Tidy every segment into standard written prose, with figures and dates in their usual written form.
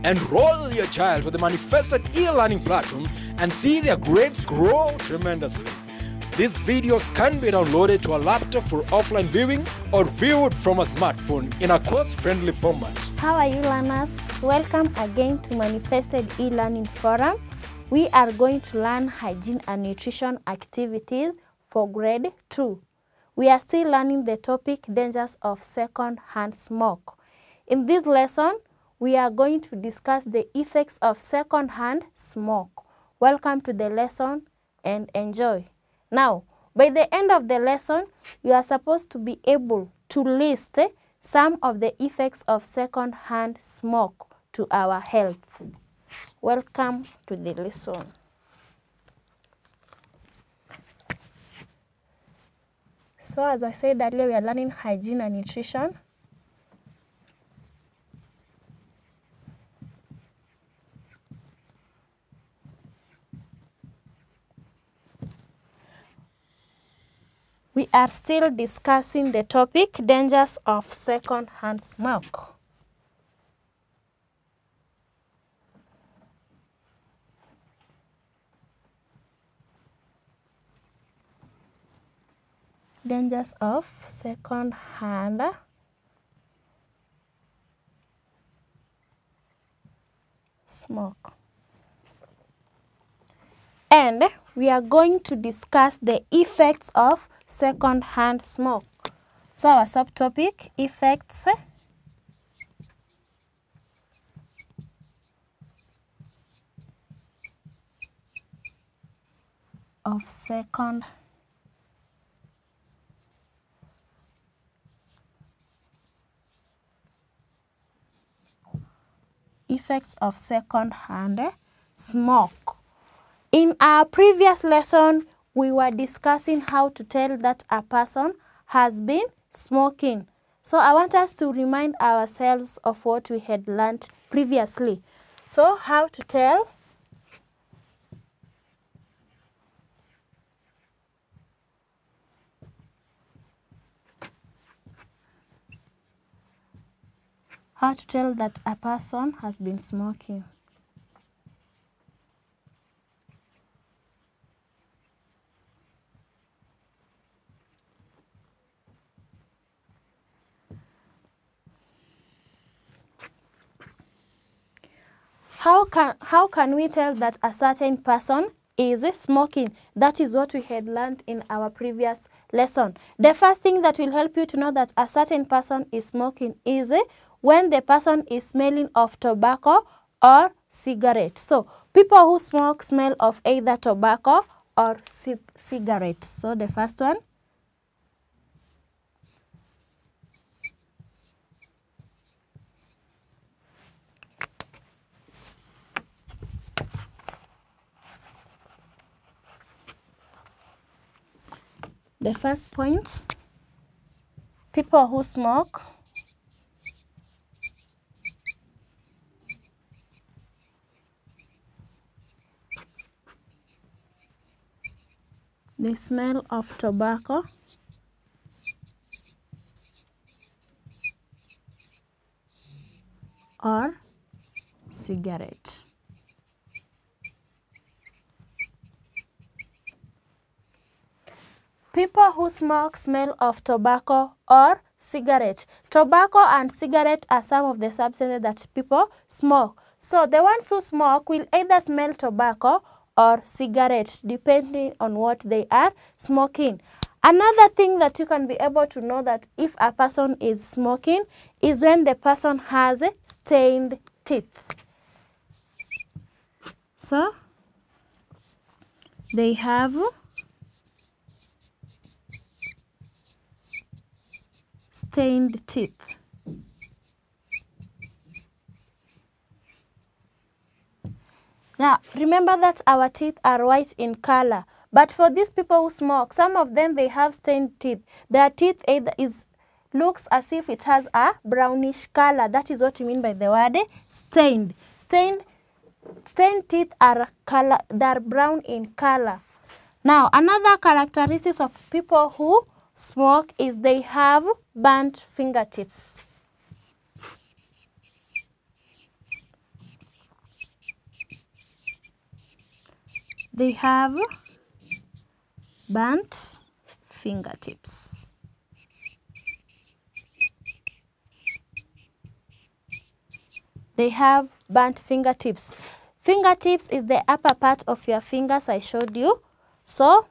Enroll your child for the manifested e-learning platform and see their grades grow tremendously. These videos can be downloaded to a laptop for offline viewing or viewed from a smartphone in a course-friendly format. How are you, learners? Welcome again to Manifested e-learning forum. We are going to learn hygiene and nutrition activities for grade 2. We are still learning the topic dangers of second-hand smoke. In this lesson, we are going to discuss the effects of second-hand smoke. Welcome to the lesson and enjoy. Now, by the end of the lesson, you are supposed to be able to list some of the effects of second-hand smoke to our health. Welcome to the lesson. So, as I said earlier, we are learning hygiene and nutrition. We are still discussing the topic dangers of second-hand smoke. Dangers of second-hand smoke. And we are going to discuss the effects of second-hand smoke. So our subtopic, effects of second-hand smoke. In our previous lesson, we were discussing how to tell that a person has been smoking. So I want us to remind ourselves of what we had learned previously. So how to tell? How to tell that a person has been smoking. How can we tell that a certain person is smoking? That is what we had learned in our previous lesson. The first thing that will help you to know that a certain person is smoking is when the person is smelling of tobacco or cigarette. So people who smoke smell of either tobacco or cigarette. So the first one. The first point, people who smoke the smell of tobacco or cigarette. People who smoke smell of tobacco or cigarette. Tobacco and cigarette are some of the substances that people smoke. So the ones who smoke will either smell tobacco or cigarette, depending on what they are smoking. Another thing that you can be able to know that if a person is smoking is when the person has stained teeth. So they have stained teeth. Now, remember that our teeth are white in color. But for these people who smoke, some of them, they have stained teeth. Their teeth either looks as if it has a brownish color. That is what we mean by the word stained. Stained teeth are they're brown in color. Now, another characteristic of people who smoke is they have burnt fingertips. they have burnt fingertips. They have burnt fingertips. Fingertips is the upper part of your fingers I showed you. So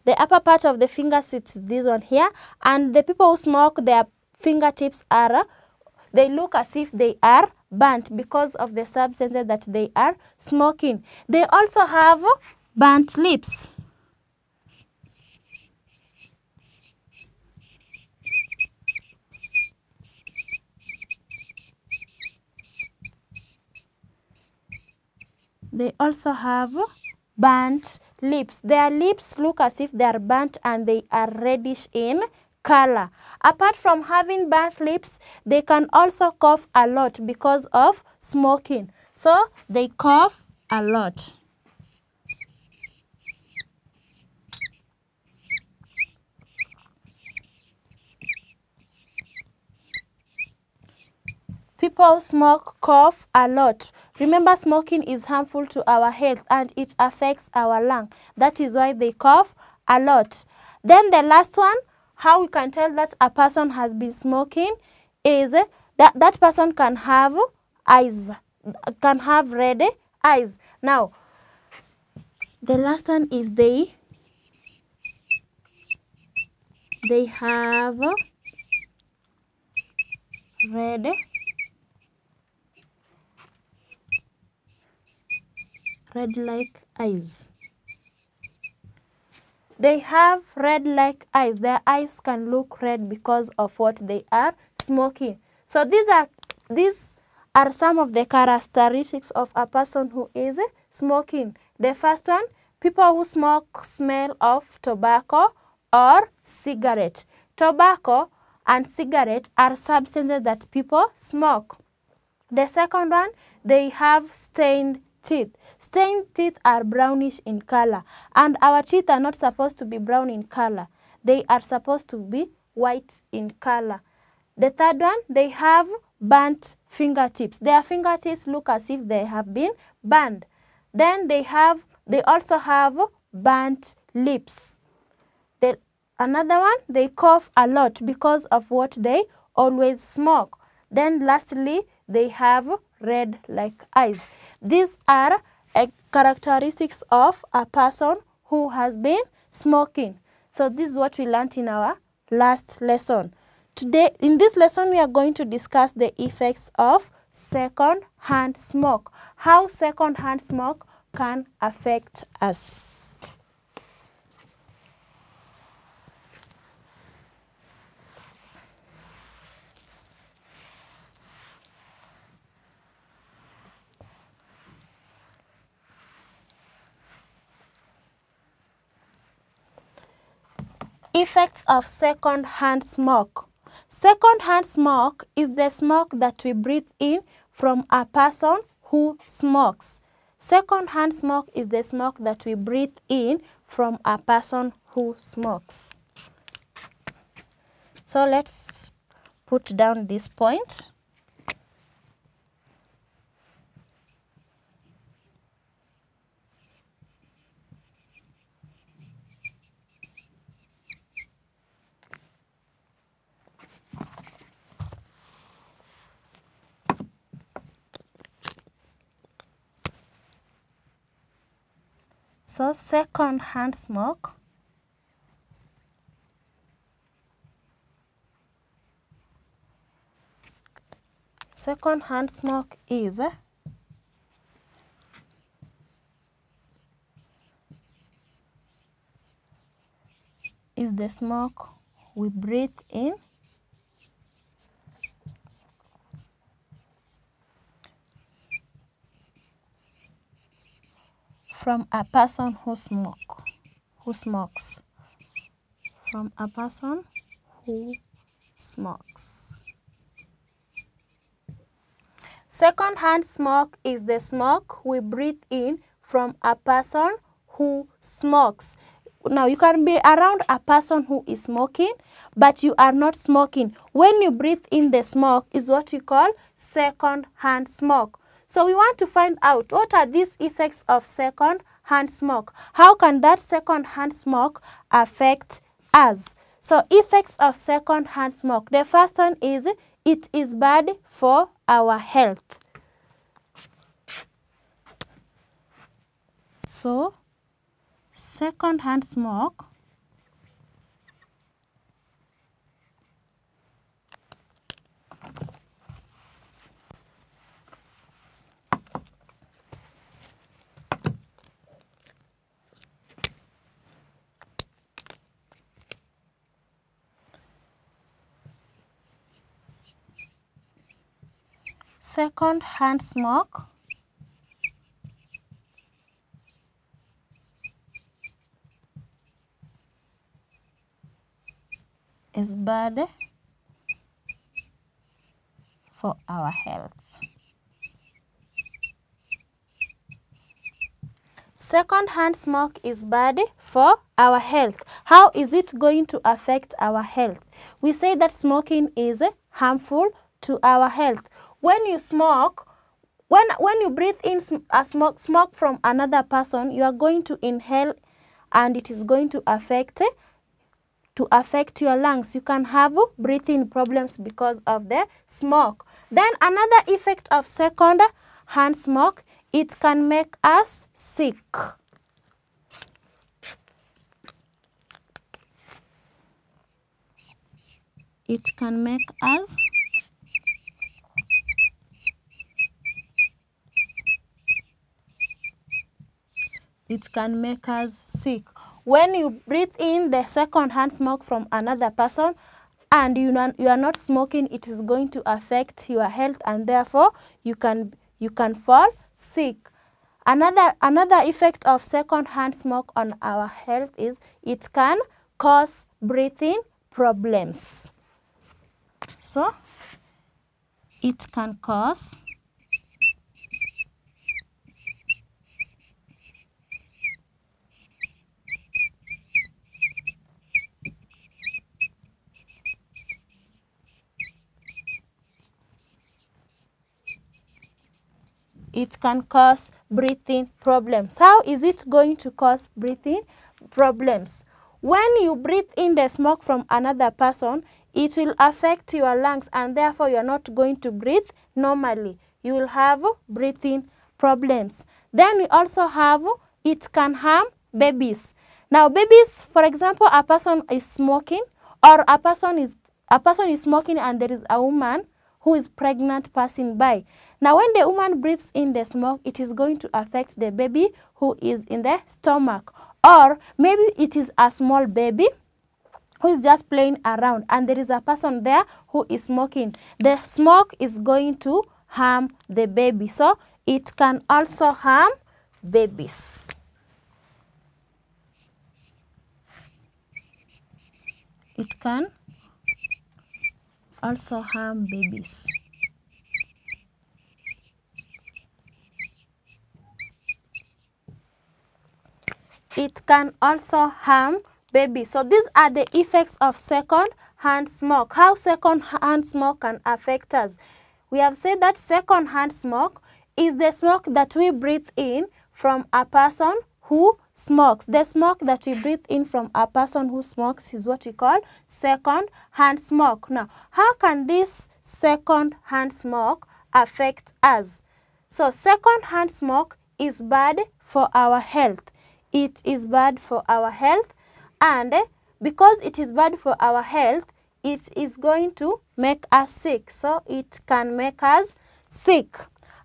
the upper part of the fingers is this one here, and the people who smoke, their fingertips are, they look as if they are burnt because of the substances that they are smoking. They also have burnt lips. They also have burnt lips. Their lips look as if they are burnt and they are reddish in color. Apart from having burnt lips, they can also cough a lot because of smoking. So they cough a lot. People who smoke cough a lot. Remember, smoking is harmful to our health and it affects our lung. That is why they cough a lot. Then the last one, how we can tell that a person has been smoking is that person can have eyes, can have red eyes. Now, the last one is they have red-like eyes. They have red-like eyes. Their eyes can look red because of what they are smoking. So these are some of the characteristics of a person who is smoking. The first one, people who smoke smell of tobacco or cigarette. Tobacco and cigarette are substances that people smoke. The second one, they have stained teeth. Stained teeth are brownish in color, and our teeth are not supposed to be brown in color. They are supposed to be white in color. The third one, they have burnt fingertips. Their fingertips look as if they have been burned. Then they also have burnt lips. Another one, they cough a lot because of what they always smoke. Then lastly, they have red-like eyes. These are characteristics of a person who has been smoking. So this is what we learned in our last lesson. Today, in this lesson, we are going to discuss the effects of second-hand smoke. How second-hand smoke can affect us. Effects of second-hand smoke. Second-hand smoke is the smoke that we breathe in from a person who smokes. Second-hand smoke is the smoke that we breathe in from a person who smokes. So let's put down this point. So second-hand smoke is the smoke we breathe in from a person who smokes. From a person who smokes. Second-hand smoke is the smoke we breathe in from a person who smokes. Now, you can be around a person who is smoking, but you are not smoking. When you breathe in the smoke is what we call second-hand smoke. So we want to find out what are these effects of second hand smoke. How can that second-hand smoke affect us? So effects of second-hand smoke. The first one is it is bad for our health. So second-hand smoke second-hand smoke is bad for our health. Second-hand smoke is bad for our health. How is it going to affect our health? We say that smoking is harmful to our health. When you smoke, when you breathe in smoke from another person, you are going to inhale and it is going to affect your lungs. You can have breathing problems because of the smoke. Then another effect of second-hand smoke, it can make us sick. It can make us sick. When you breathe in the second-hand smoke from another person and you are not smoking, it is going to affect your health and therefore you can fall sick. Another effect of second-hand smoke on our health is it can cause breathing problems. So it can cause breathing problems. How is it going to cause breathing problems? When you breathe in the smoke from another person, it will affect your lungs and therefore you are not going to breathe normally. You will have breathing problems. Then we also have it can harm babies. Now babies, for example, a person is smoking or a person is smoking and there is a woman who is pregnant passing by. Now when the woman breathes in the smoke, it is going to affect the baby who is in the stomach. Or maybe it is a small baby who is just playing around and there is a person there who is smoking. The smoke is going to harm the baby. So it can also harm babies. It can also harm babies. It can also harm babies. So these are the effects of second-hand smoke. How second-hand smoke can affect us. We have said that second-hand smoke is the smoke that we breathe in from a person who smokes. The smoke that we breathe in from a person who smokes is what we call second-hand smoke. Now, how can this second-hand smoke affect us? So second-hand smoke is bad for our health. It is bad for our health, and because it is bad for our health, it is going to make us sick. So it can make us sick.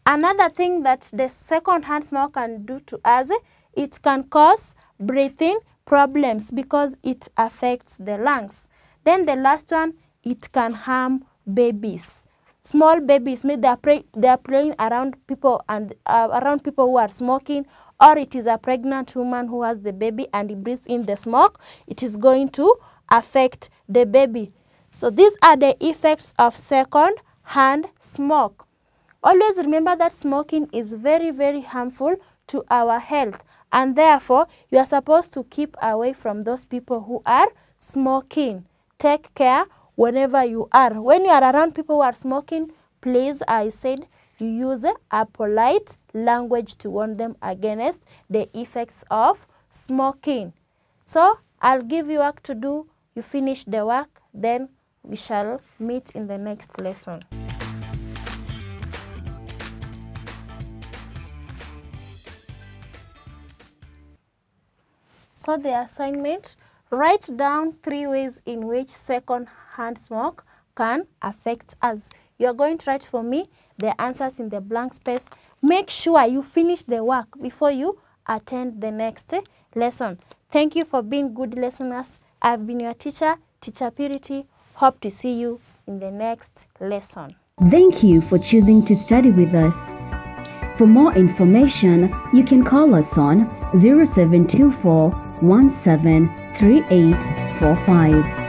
Another thing that the second-hand smoke can do to us, it can cause breathing problems because it affects the lungs. Then the last one, it can harm babies. Small babies, maybe they are playing around people and around people who are smoking, or it is a pregnant woman who has the baby and he breathes in the smoke, it is going to affect the baby. So these are the effects of second-hand smoke. Always remember that smoking is very, very harmful to our health, and therefore you are supposed to keep away from those people who are smoking. Take care whenever you are. When you are around people who are smoking, please, I said, you use a polite language to warn them against the effects of smoking. So I'll give you work to do. You finish the work, then we shall meet in the next lesson. So the assignment, write down 3 ways in which second-hand smoke can affect us. You are going to write for me the answers in the blank space. Make sure you finish the work before you attend the next lesson. Thank you for being good listeners. I've been your teacher, Teacher Purity. Hope to see you in the next lesson. Thank you for choosing to study with us. For more information, you can call us on 0724 173845.